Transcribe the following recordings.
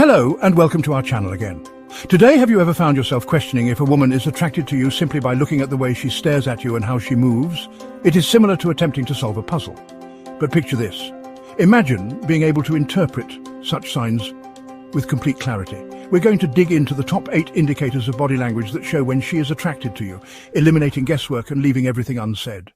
Hello and welcome to our channel again. Today, have you ever found yourself questioning if a woman is attracted to you simply by looking at the way she stares at you and how she moves? It is similar to attempting to solve a puzzle. But picture this. Imagine being able to interpret such signs with complete clarity. We're going to dig into the top 8 indicators of body language that show when she is attracted to you, eliminating guesswork and leaving everything unsaid.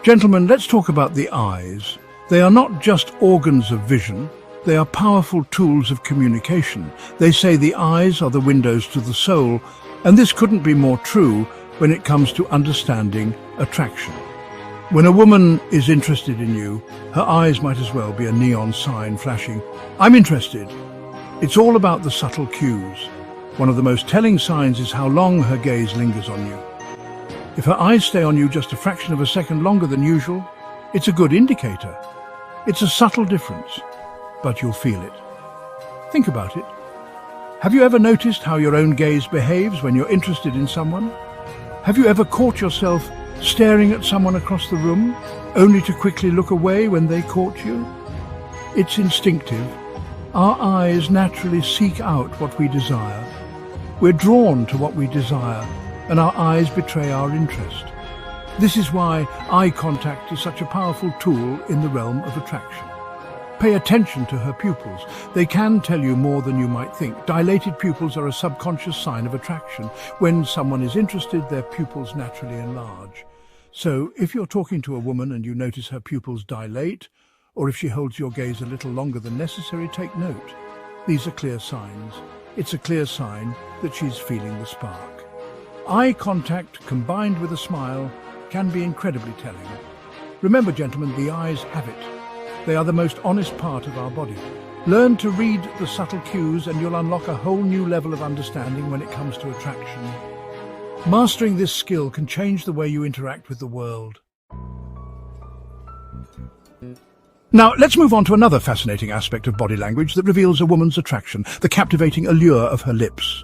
Gentlemen, let's talk about the eyes. They are not just organs of vision, they are powerful tools of communication. They say the eyes are the windows to the soul, and this couldn't be more true when it comes to understanding attraction. When a woman is interested in you, her eyes might as well be a neon sign flashing, "I'm interested." It's all about the subtle cues. One of the most telling signs is how long her gaze lingers on you. If her eyes stay on you just a fraction of a second longer than usual, it's a good indicator. It's a subtle difference, but you'll feel it. Think about it. Have you ever noticed how your own gaze behaves when you're interested in someone? Have you ever caught yourself staring at someone across the room, only to quickly look away when they caught you? It's instinctive. Our eyes naturally seek out what we desire. We're drawn to what we desire, and our eyes betray our interest. This is why eye contact is such a powerful tool in the realm of attraction. Pay attention to her pupils. They can tell you more than you might think. Dilated pupils are a subconscious sign of attraction. When someone is interested, their pupils naturally enlarge. So if you're talking to a woman and you notice her pupils dilate, or if she holds your gaze a little longer than necessary, take note. These are clear signs. It's a clear sign that she's feeling the spark. Eye contact combined with a smile can be incredibly telling. Remember, gentlemen, the eyes have it. They are the most honest part of our body. Learn to read the subtle cues and you'll unlock a whole new level of understanding when it comes to attraction. Mastering this skill can change the way you interact with the world. Now, let's move on to another fascinating aspect of body language that reveals a woman's attraction, the captivating allure of her lips.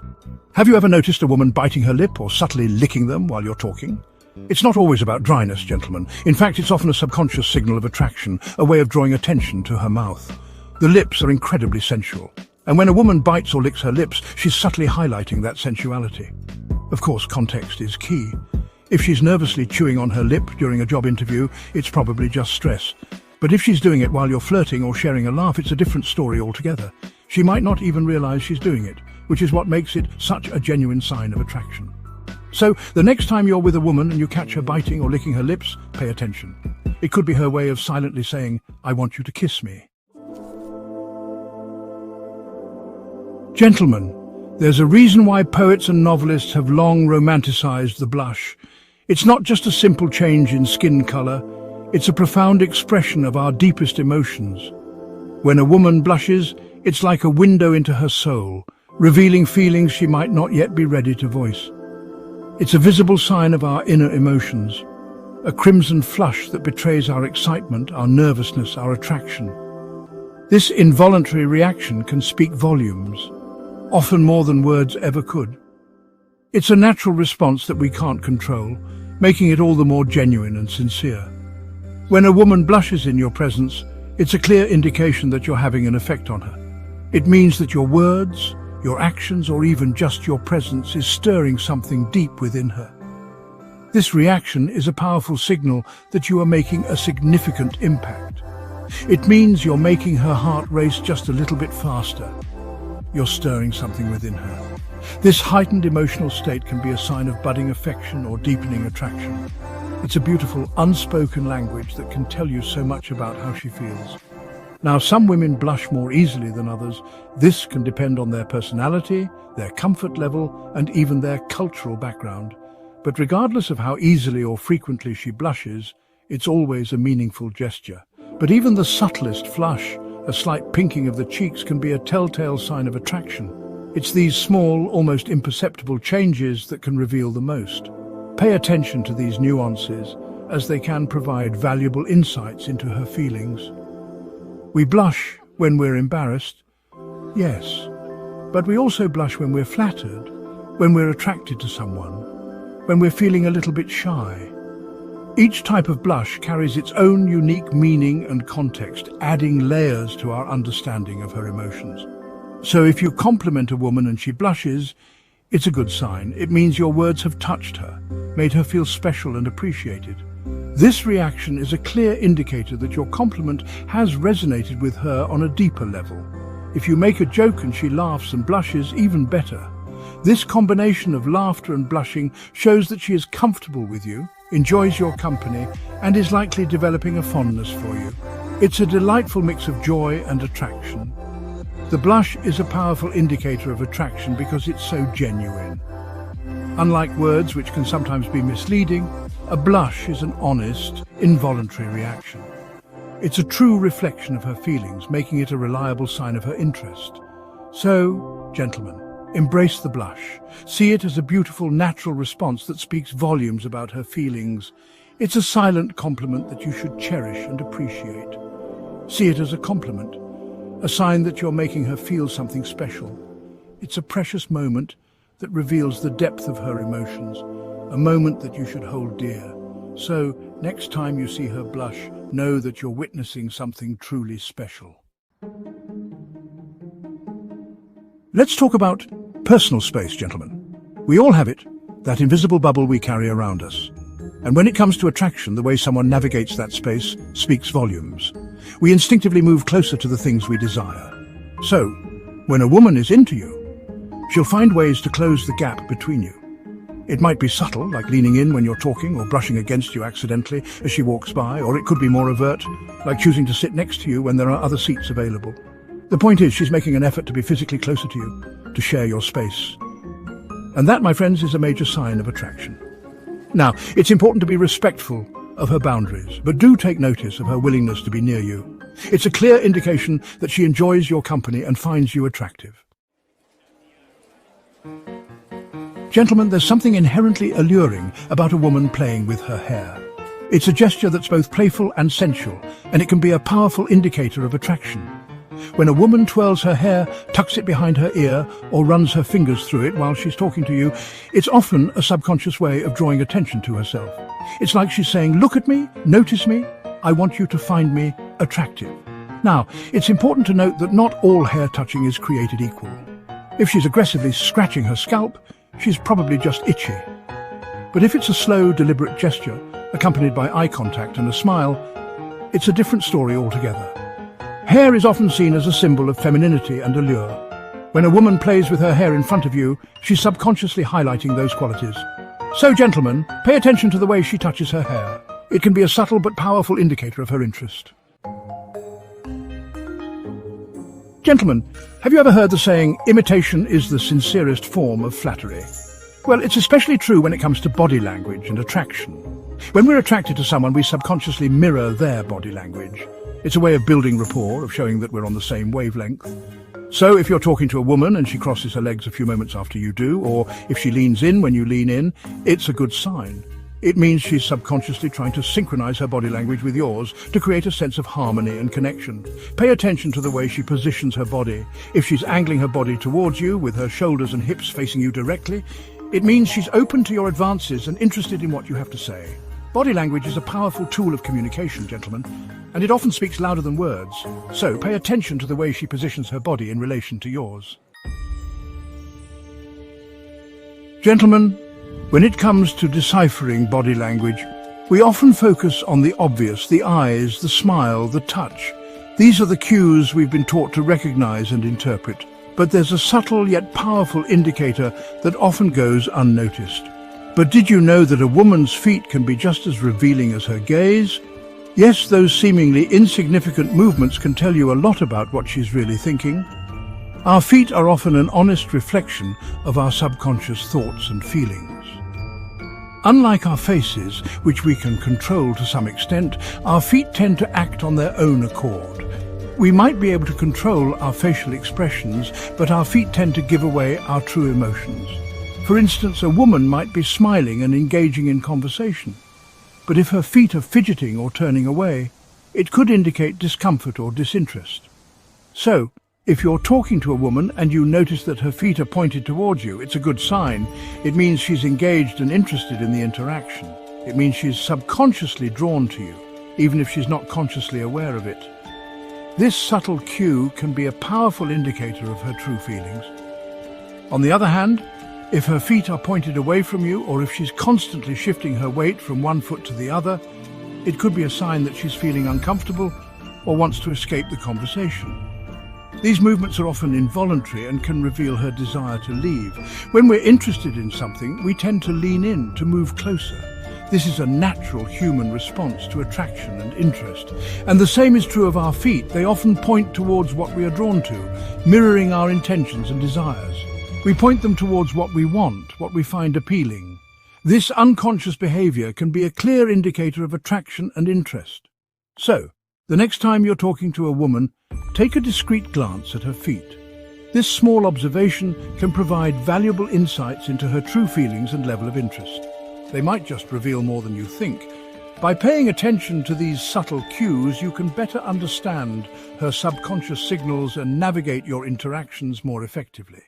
Have you ever noticed a woman biting her lip or subtly licking them while you're talking? It's not always about dryness, gentlemen. In fact, it's often a subconscious signal of attraction, a way of drawing attention to her mouth. The lips are incredibly sensual, and when a woman bites or licks her lips, she's subtly highlighting that sensuality. Of course, context is key. If she's nervously chewing on her lip during a job interview, it's probably just stress. But if she's doing it while you're flirting or sharing a laugh, it's a different story altogether. She might not even realize she's doing it, which is what makes it such a genuine sign of attraction. So, the next time you're with a woman and you catch her biting or licking her lips, pay attention. It could be her way of silently saying, "I want you to kiss me." Gentlemen, there's a reason why poets and novelists have long romanticized the blush. It's not just a simple change in skin color, it's a profound expression of our deepest emotions. When a woman blushes, it's like a window into her soul, revealing feelings she might not yet be ready to voice. It's a visible sign of our inner emotions, a crimson flush that betrays our excitement, our nervousness, our attraction. This involuntary reaction can speak volumes, often more than words ever could. It's a natural response that we can't control, making it all the more genuine and sincere. When a woman blushes in your presence, it's a clear indication that you're having an effect on her. It means that your words, your actions, or even just your presence is stirring something deep within her. This reaction is a powerful signal that you are making a significant impact. It means you're making her heart race just a little bit faster. You're stirring something within her. This heightened emotional state can be a sign of budding affection or deepening attraction. It's a beautiful, unspoken language that can tell you so much about how she feels. Now, some women blush more easily than others. This can depend on their personality, their comfort level, and even their cultural background. But regardless of how easily or frequently she blushes, it's always a meaningful gesture. But even the subtlest flush, a slight pinking of the cheeks, can be a telltale sign of attraction. It's these small, almost imperceptible changes that can reveal the most. Pay attention to these nuances, as they can provide valuable insights into her feelings. We blush when we're embarrassed, yes, but we also blush when we're flattered, when we're attracted to someone, when we're feeling a little bit shy. Each type of blush carries its own unique meaning and context, adding layers to our understanding of her emotions. So if you compliment a woman and she blushes, it's a good sign. It means your words have touched her, made her feel special and appreciated. This reaction is a clear indicator that your compliment has resonated with her on a deeper level. If you make a joke and she laughs and blushes, even better. This combination of laughter and blushing shows that she is comfortable with you, enjoys your company, and is likely developing a fondness for you. It's a delightful mix of joy and attraction. The blush is a powerful indicator of attraction because it's so genuine. Unlike words, which can sometimes be misleading, a blush is an honest, involuntary reaction. It's a true reflection of her feelings, making it a reliable sign of her interest. So, gentlemen, embrace the blush. See it as a beautiful, natural response that speaks volumes about her feelings. It's a silent compliment that you should cherish and appreciate. See it as a compliment, a sign that you're making her feel something special. It's a precious moment that reveals the depth of her emotions, a moment that you should hold dear. So, next time you see her blush, know that you're witnessing something truly special. Let's talk about personal space, gentlemen. We all have it, that invisible bubble we carry around us. And when it comes to attraction, the way someone navigates that space speaks volumes. We instinctively move closer to the things we desire. So, when a woman is into you, she'll find ways to close the gap between you. It might be subtle, like leaning in when you're talking or brushing against you accidentally as she walks by, or it could be more overt, like choosing to sit next to you when there are other seats available. The point is, she's making an effort to be physically closer to you, to share your space. And that, my friends, is a major sign of attraction. Now, it's important to be respectful of her boundaries, but do take notice of her willingness to be near you. It's a clear indication that she enjoys your company and finds you attractive. Gentlemen, there's something inherently alluring about a woman playing with her hair. It's a gesture that's both playful and sensual, and it can be a powerful indicator of attraction. When a woman twirls her hair, tucks it behind her ear, or runs her fingers through it while she's talking to you, it's often a subconscious way of drawing attention to herself. It's like she's saying, "Look at me, notice me, I want you to find me attractive." Now, it's important to note that not all hair touching is created equal. If she's aggressively scratching her scalp, she's probably just itchy. But if it's a slow, deliberate gesture, accompanied by eye contact and a smile, it's a different story altogether. Hair is often seen as a symbol of femininity and allure. When a woman plays with her hair in front of you, she's subconsciously highlighting those qualities. So, gentlemen, pay attention to the way she touches her hair. It can be a subtle but powerful indicator of her interest. Gentlemen, have you ever heard the saying, imitation is the sincerest form of flattery? Well, it's especially true when it comes to body language and attraction. When we're attracted to someone, we subconsciously mirror their body language. It's a way of building rapport, of showing that we're on the same wavelength. So if you're talking to a woman and she crosses her legs a few moments after you do, or if she leans in when you lean in, it's a good sign. It means she's subconsciously trying to synchronize her body language with yours to create a sense of harmony and connection. Pay attention to the way she positions her body. If she's angling her body towards you with her shoulders and hips facing you directly, it means she's open to your advances and interested in what you have to say. Body language is a powerful tool of communication, gentlemen, and it often speaks louder than words. So pay attention to the way she positions her body in relation to yours. Gentlemen, when it comes to deciphering body language, we often focus on the obvious, the eyes, the smile, the touch. These are the cues we've been taught to recognize and interpret. But there's a subtle yet powerful indicator that often goes unnoticed. But did you know that a woman's feet can be just as revealing as her gaze? Yes, those seemingly insignificant movements can tell you a lot about what she's really thinking. Our feet are often an honest reflection of our subconscious thoughts and feelings. Unlike our faces, which we can control to some extent, our feet tend to act on their own accord. We might be able to control our facial expressions, but our feet tend to give away our true emotions. For instance, a woman might be smiling and engaging in conversation, but if her feet are fidgeting or turning away, it could indicate discomfort or disinterest. So, if you're talking to a woman and you notice that her feet are pointed towards you, it's a good sign. It means she's engaged and interested in the interaction. It means she's subconsciously drawn to you, even if she's not consciously aware of it. This subtle cue can be a powerful indicator of her true feelings. On the other hand, if her feet are pointed away from you, or if she's constantly shifting her weight from one foot to the other, it could be a sign that she's feeling uncomfortable or wants to escape the conversation. These movements are often involuntary and can reveal her desire to leave. When we're interested in something, we tend to lean in, to move closer. This is a natural human response to attraction and interest. And the same is true of our feet. They often point towards what we are drawn to, mirroring our intentions and desires. We point them towards what we want, what we find appealing. This unconscious behavior can be a clear indicator of attraction and interest. So, the next time you're talking to a woman, take a discreet glance at her feet. This small observation can provide valuable insights into her true feelings and level of interest. They might just reveal more than you think. By paying attention to these subtle cues, you can better understand her subconscious signals and navigate your interactions more effectively.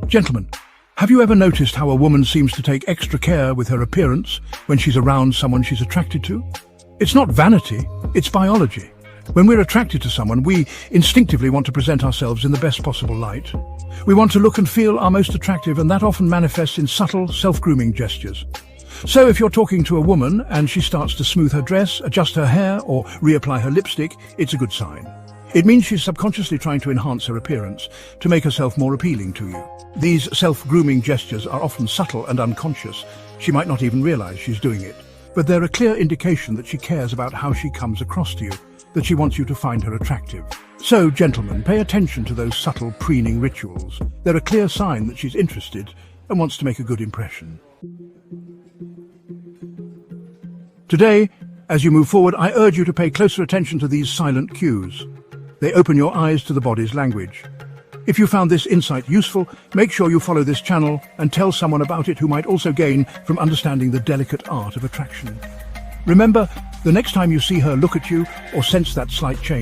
Gentlemen, have you ever noticed how a woman seems to take extra care with her appearance when she's around someone she's attracted to? It's not vanity, it's biology. When we're attracted to someone, we instinctively want to present ourselves in the best possible light. We want to look and feel our most attractive, and that often manifests in subtle, self-grooming gestures. So if you're talking to a woman and she starts to smooth her dress, adjust her hair, or reapply her lipstick, it's a good sign. It means she's subconsciously trying to enhance her appearance, to make herself more appealing to you. These self-grooming gestures are often subtle and unconscious. She might not even realize she's doing it. But they're a clear indication that she cares about how she comes across to you, that she wants you to find her attractive. So, gentlemen, pay attention to those subtle preening rituals. They're a clear sign that she's interested and wants to make a good impression. Today, as you move forward, I urge you to pay closer attention to these silent cues. They open your eyes to the body's language. If you found this insight useful, make sure you follow this channel and tell someone about it who might also gain from understanding the delicate art of attraction. Remember, the next time you see her look at you or sense that slight change,